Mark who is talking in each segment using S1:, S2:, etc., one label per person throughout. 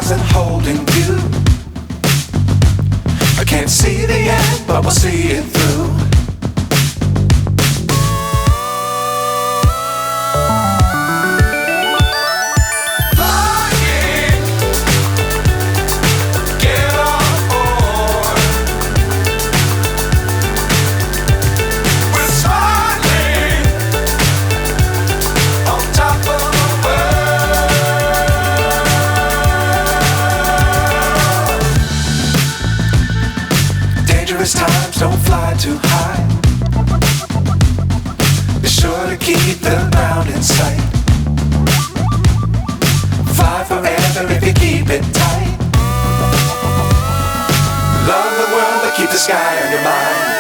S1: stars and holding you. I can't see the end, but we'll see it through. Times don't fly too high. Be sure to keep the ground in sight. Fly forever if you keep it tight. Love the world but keep the sky on your mind.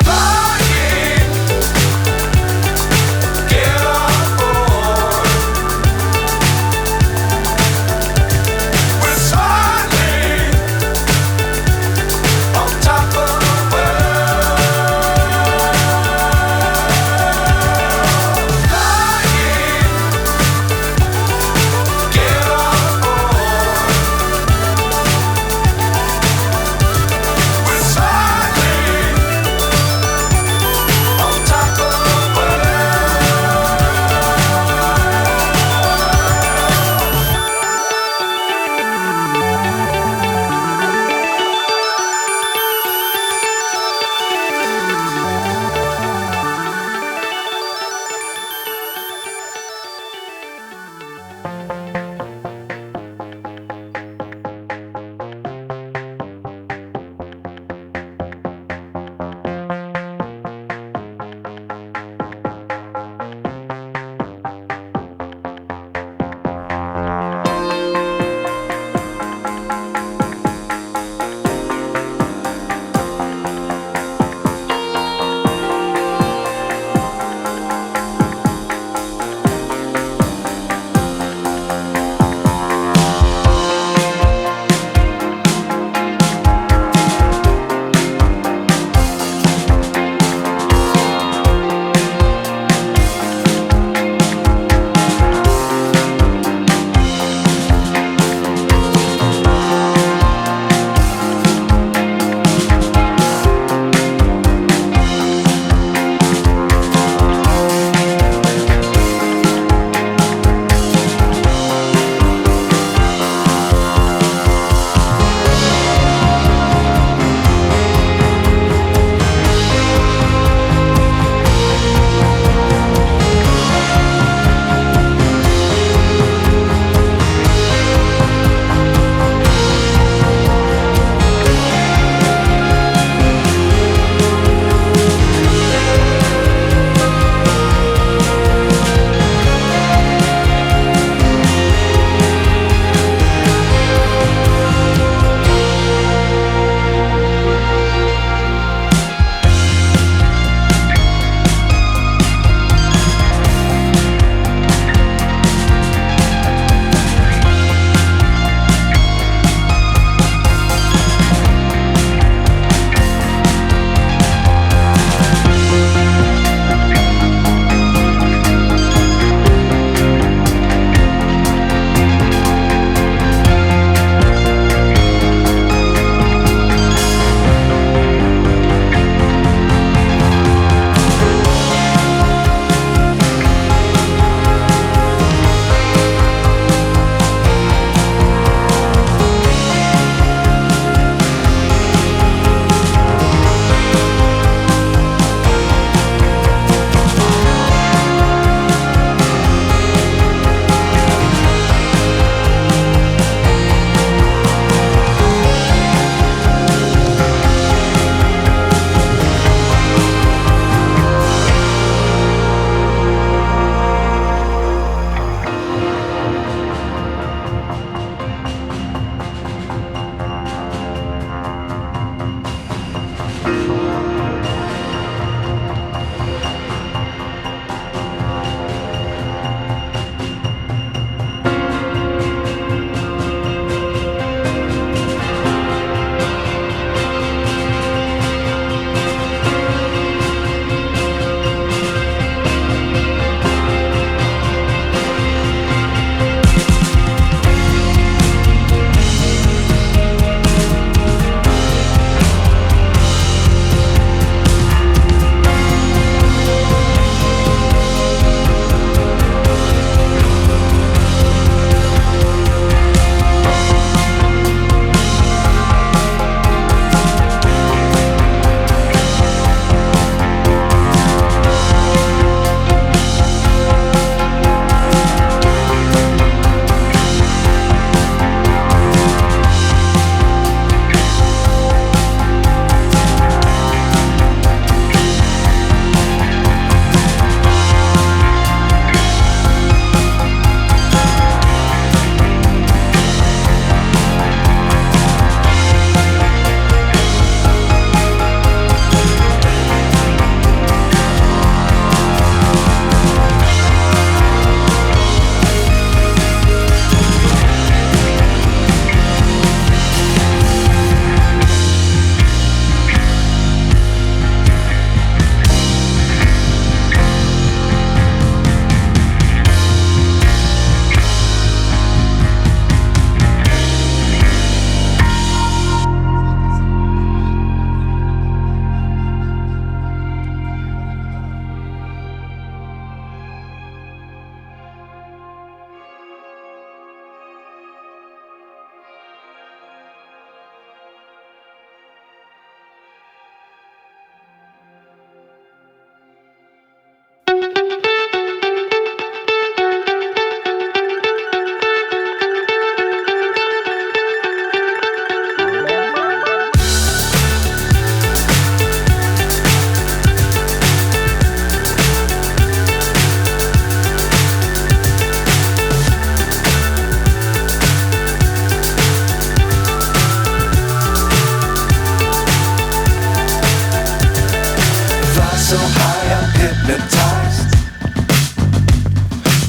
S1: I'm hypnotized.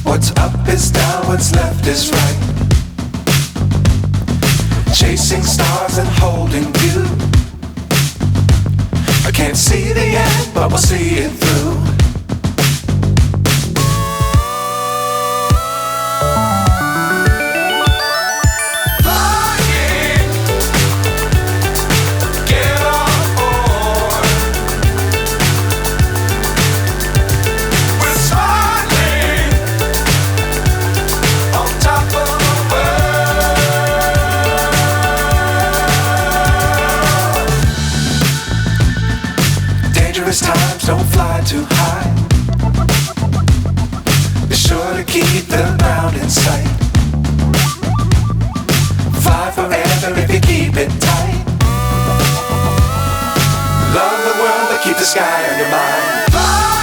S1: What's up is down, what's left is right. Chasing stars and holding you. I can't see the end, but we'll see it through. Dangerous times, don't fly too high. Be sure to keep the ground in sight. Fly forever if you keep it tight. Love the world, but keep the sky on your mind. Fly!